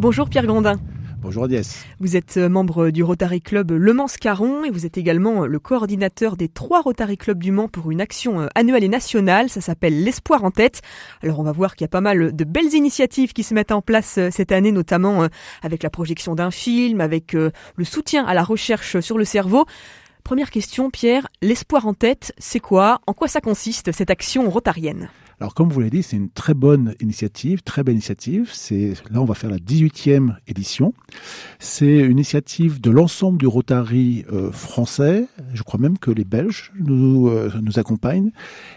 Bonjour Pierre Grondin. Bonjour Agnès. Vous êtes membre du Rotary Club Le Mans-Scarron et vous êtes également le coordinateur des 3 Rotary Club du Mans pour une action annuelle et nationale. Ça s'appelle l'Espoir en tête. Alors on va voir qu'il y a pas mal de belles initiatives qui se mettent en place cette année, notamment avec la projection d'un film, avec le soutien à la recherche sur le cerveau. Première question Pierre, l'Espoir en tête, c'est quoi ? En quoi ça consiste cette action rotarienne ? Alors, comme vous l'avez dit, c'est une très bonne initiative, très belle initiative. Là, on va faire la 18e édition. C'est une initiative de l'ensemble du Rotary français. Je crois même que les Belges nous accompagnent.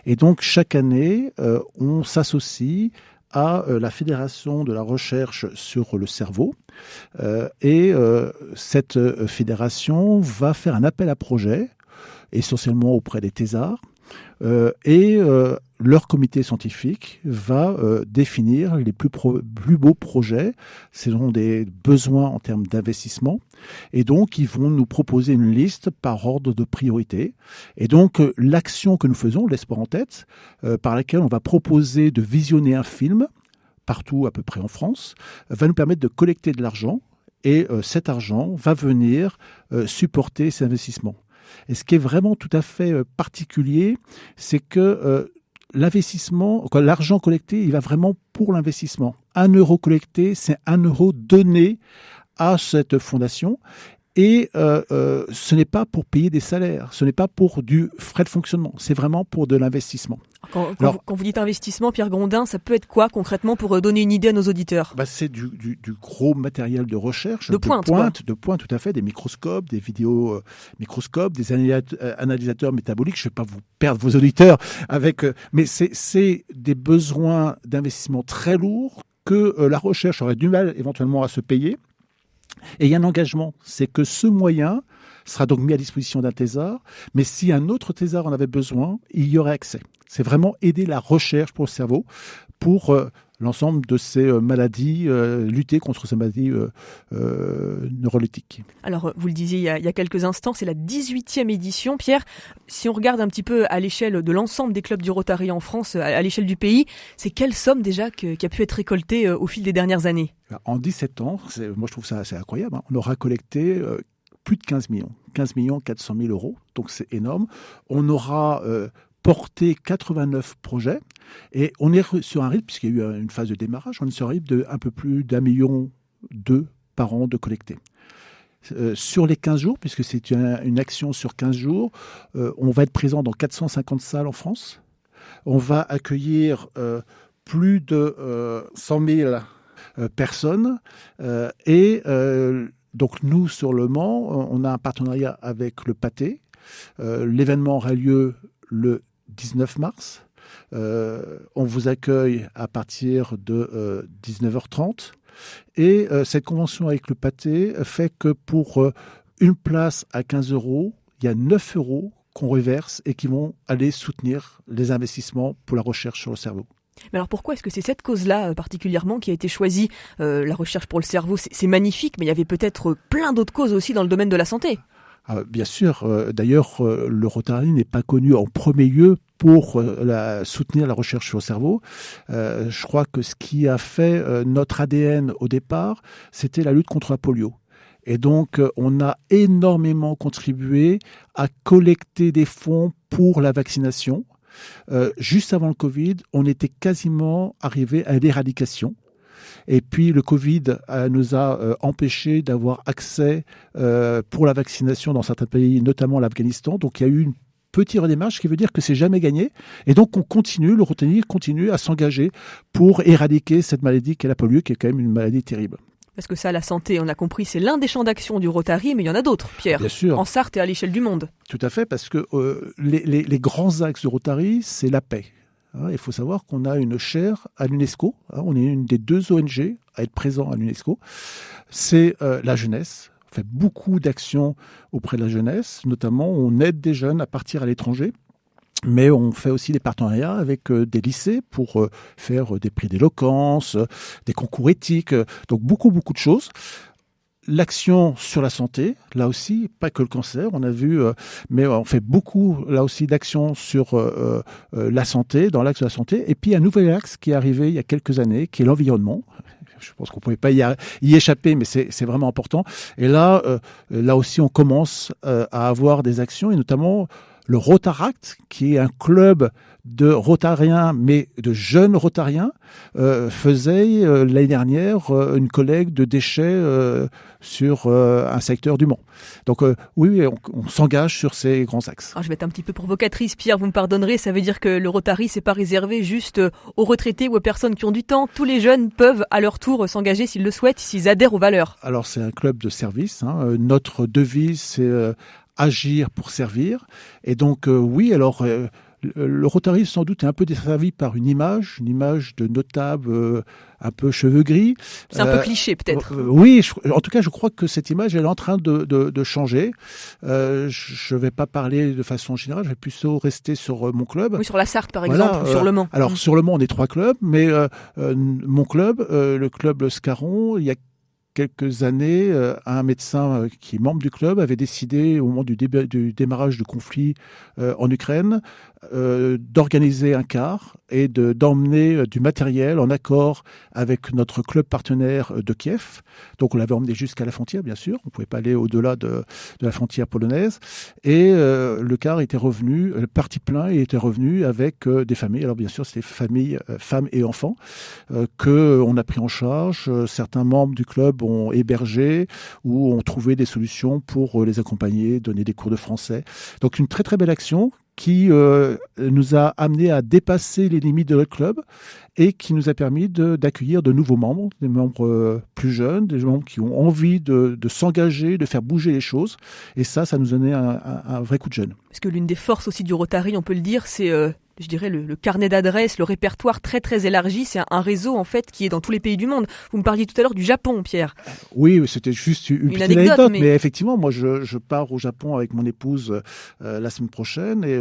Et donc, chaque année, on s'associe à la Fédération de la recherche sur le cerveau. Cette fédération va faire un appel à projet, essentiellement auprès des thésards. Leur comité scientifique va définir les plus beaux projets selon des besoins en termes d'investissement. Et donc, ils vont nous proposer une liste par ordre de priorité. Et donc, l'action que nous faisons, l'Espoir en tête, par laquelle on va proposer de visionner un film, partout à peu près en France, va nous permettre de collecter de l'argent. Et cet argent va venir supporter ces investissements. Et ce qui est vraiment tout à fait particulier, c'est que l'argent collecté, il va vraiment pour l'investissement. 1 euro collecté, c'est 1 euro donné à cette fondation. Et ce n'est pas pour payer des salaires, ce n'est pas pour du frais de fonctionnement, c'est vraiment pour de l'investissement. Quand vous dites investissement, Pierre Grondin, ça peut être quoi concrètement pour donner une idée à nos auditeurs ? C'est du gros matériel de recherche, de pointe, tout à fait, des microscopes, des vidéos microscopes, des analysateurs métaboliques. Je ne vais pas vous perdre vos auditeurs avec, mais c'est des besoins d'investissement très lourds que la recherche aurait du mal éventuellement à se payer. Et il y a un engagement, c'est que ce moyen sera donc mis à disposition d'un thésard, mais si un autre thésard en avait besoin, il y aurait accès. C'est vraiment aider la recherche pour le cerveau, pour l'ensemble de ces maladies, lutter contre ces maladies neuroleptiques. Alors, vous le disiez il y a quelques instants, c'est la 18e édition. Pierre, si on regarde un petit peu à l'échelle de l'ensemble des clubs du Rotary en France, à l'échelle du pays, c'est quelle somme déjà qui a pu être récoltée au fil des dernières années ? En 17 ans, moi je trouve ça assez incroyable, on aura collecté plus de 15 millions. 15 millions 400 000 euros, donc c'est énorme. On aura porté 89 projets et on est sur un rythme, puisqu'il y a eu une phase de démarrage, on est sur un rythme de un peu plus d'1,2 million par an de collectés. Sur les 15 jours, puisque c'est une action sur 15 jours, on va être présent dans 450 salles en France. On va accueillir plus de 100 000 personnes donc nous, sur Le Mans, on a un partenariat avec le Pâté. L'événement aura lieu le 19 mars. On vous accueille à partir de 19h30. Et cette convention avec le Pâté fait que pour une place à 15 euros, il y a 9 euros qu'on reverse et qui vont aller soutenir les investissements pour la recherche sur le cerveau. Mais alors pourquoi est-ce que c'est cette cause-là particulièrement qui a été choisie ? La recherche pour le cerveau, c'est magnifique, mais il y avait peut-être plein d'autres causes aussi dans le domaine de la santé. Bien sûr, d'ailleurs, le Rotary n'est pas connu en premier lieu pour soutenir la recherche sur le cerveau. Je crois que ce qui a fait notre ADN au départ, c'était la lutte contre la polio. Et donc, on a énormément contribué à collecter des fonds pour la vaccination. Juste avant le Covid, on était quasiment arrivé à l'éradication. Et puis le Covid nous a empêché d'avoir accès pour la vaccination dans certains pays, notamment l'Afghanistan. Donc il y a eu une petite redémarche, ce qui veut dire que c'est jamais gagné. Et donc le Rotary continue à s'engager pour éradiquer cette maladie qu'est la polio, qui est quand même une maladie terrible. Parce que ça, la santé, on a compris, c'est l'un des champs d'action du Rotary, mais il y en a d'autres, Pierre. Bien sûr. En Sarthe et à l'échelle du monde. Tout à fait, parce que les grands axes du Rotary, c'est la paix. Il faut savoir qu'on a une chaire à l'UNESCO. On est une des 2 ONG à être présent à l'UNESCO. C'est la jeunesse. On fait beaucoup d'actions auprès de la jeunesse. Notamment, on aide des jeunes à partir à l'étranger. Mais on fait aussi des partenariats avec des lycées pour faire des prix d'éloquence, des concours éthiques, donc beaucoup de choses. L'action sur la santé, là aussi, pas que le cancer, on a vu, mais on fait beaucoup, là aussi, d'actions sur la santé, dans l'axe de la santé. Et puis, un nouvel axe qui est arrivé il y a quelques années, qui est l'environnement. je pense qu'on pouvait pas y échapper, mais c'est vraiment important. Et là aussi, on commence à avoir des actions, et notamment le Rotaract, qui est un club de rotariens, mais de jeunes rotariens, faisait l'année dernière une collecte de déchets sur un secteur du Mans. Donc oui, on s'engage sur ces grands axes. Alors, je vais être un petit peu provocatrice, Pierre, vous me pardonnerez, ça veut dire que le Rotary, c'est pas réservé juste aux retraités ou aux personnes qui ont du temps. Tous les jeunes peuvent à leur tour s'engager s'ils le souhaitent, s'ils adhèrent aux valeurs. Alors c'est un club de service, hein. Notre devise, c'est agir pour servir. Et donc oui, alors le Rotary sans doute est un peu desservi par une image de notable un peu cheveux gris. C'est un peu cliché peut-être. Oui, en tout cas je crois que cette image elle est en train de changer. Je vais pas parler de façon générale, je vais plutôt rester sur mon club. Oui, sur la Sarthe par exemple, ou sur Le Mans. Alors sur Le Mans on est 3 clubs, mais mon club, le club Scarron, il y a quelques années, un médecin qui est membre du club avait décidé, au moment du démarrage du conflit en Ukraine, d'organiser un car et d'emmener du matériel en accord avec notre club partenaire de Kiev. Donc on l'avait emmené jusqu'à la frontière, bien sûr. On ne pouvait pas aller au-delà de la frontière polonaise. Et le car était revenu, le parti plein, et était revenu avec des familles. Alors bien sûr, c'était familles, femmes et enfants, qu'on a pris en charge. Certains membres du club ont hébergé ou ont trouvé des solutions pour les accompagner, donner des cours de français. Donc une très très belle action qui nous a amené à dépasser les limites de notre club et qui nous a permis d'accueillir de nouveaux membres, des membres plus jeunes, des membres qui ont envie de s'engager, de faire bouger les choses. Et ça nous a donné un vrai coup de jeune. Parce que l'une des forces aussi du Rotary, on peut le dire, c'est je dirais le carnet d'adresses, le répertoire très très élargi. C'est un réseau en fait qui est dans tous les pays du monde. Vous me parliez tout à l'heure du Japon, Pierre. Oui, c'était juste une petite anecdote, mais effectivement, moi je pars au Japon avec mon épouse la semaine prochaine, et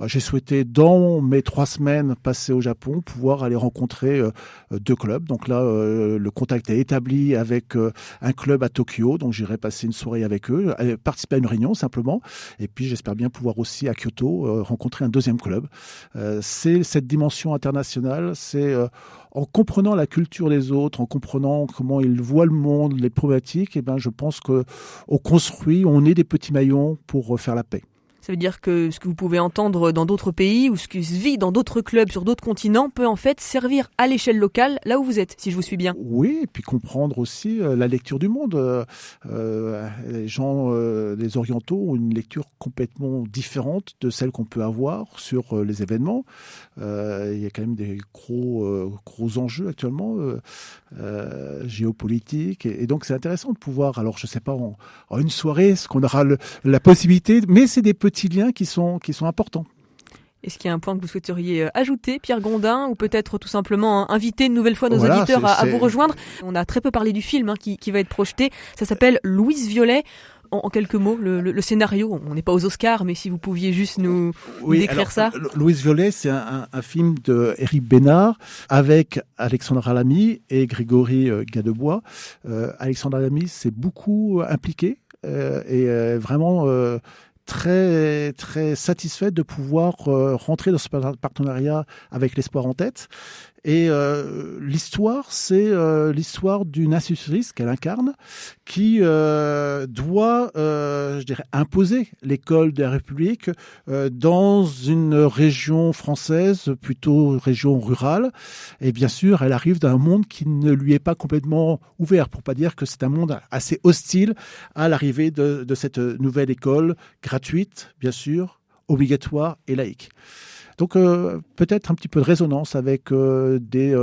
j'ai souhaité dans mes 3 semaines passées au Japon pouvoir aller rencontrer 2 clubs. Donc là, le contact est établi avec un club à Tokyo, donc j'irai passer une soirée avec eux, participer à une réunion simplement, et puis j'espère bien pouvoir aussi à Kyoto rencontrer un 2e club. C'est cette dimension internationale, c'est en comprenant la culture des autres, en comprenant comment ils voient le monde, les problématiques, et je pense qu'on construit, on est des petits maillons pour faire la paix. Ça veut dire que ce que vous pouvez entendre dans d'autres pays ou ce qui se vit dans d'autres clubs sur d'autres continents peut en fait servir à l'échelle locale, là où vous êtes, si je vous suis bien. Oui, et puis comprendre aussi la lecture du monde. Les gens, les orientaux, ont une lecture complètement différente de celle qu'on peut avoir sur les événements. Il y a quand même des gros enjeux actuellement, géopolitiques. Et donc c'est intéressant de pouvoir, alors je ne sais pas, en une soirée, ce qu'on aura la possibilité, mais c'est des petits liens qui sont importants. Est-ce qu'il y a un point que vous souhaiteriez ajouter, Pierre Grondin, ou peut-être tout simplement inviter une nouvelle fois nos auditeurs à vous rejoindre? On a très peu parlé du film qui va être projeté. Ça s'appelle Louise Violet. En quelques mots, le scénario, on n'est pas aux Oscars, mais si vous pouviez juste nous décrire ça. Louise Violet, c'est un film de Éric Bénard avec Alexandra Lamy et Grégory Gadebois. Alexandra Lamy s'est beaucoup impliquée et vraiment très très satisfaite de pouvoir rentrer dans ce partenariat avec l'Espoir en tête. Et l'histoire, c'est l'histoire d'une institutrice qu'elle incarne qui doit, imposer l'école de la République dans une région française, plutôt région rurale. Et bien sûr, elle arrive d'un monde qui ne lui est pas complètement ouvert, pour pas dire que c'est un monde assez hostile à l'arrivée de cette nouvelle école, gratuite, bien sûr, obligatoire et laïque. Donc peut-être un petit peu de résonance avec des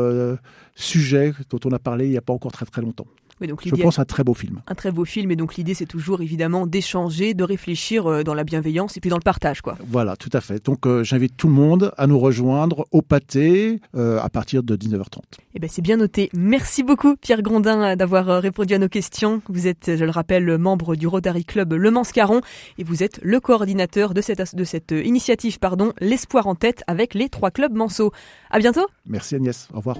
sujets dont on a parlé il n'y a pas encore très très longtemps. Oui, donc je pense un très beau film. Un très beau film, et donc l'idée c'est toujours évidemment d'échanger, de réfléchir dans la bienveillance et puis dans le partage, quoi. Voilà, tout à fait. Donc j'invite tout le monde à nous rejoindre au pâté à partir de 19h30. Eh ben c'est bien noté. Merci beaucoup Pierre Grondin d'avoir répondu à nos questions. Vous êtes, je le rappelle, membre du Rotary Club Le Mans-Scarron et vous êtes le coordinateur de cette initiative, l'Espoir en tête, avec les 3 clubs manceaux. À bientôt. Merci Agnès, au revoir.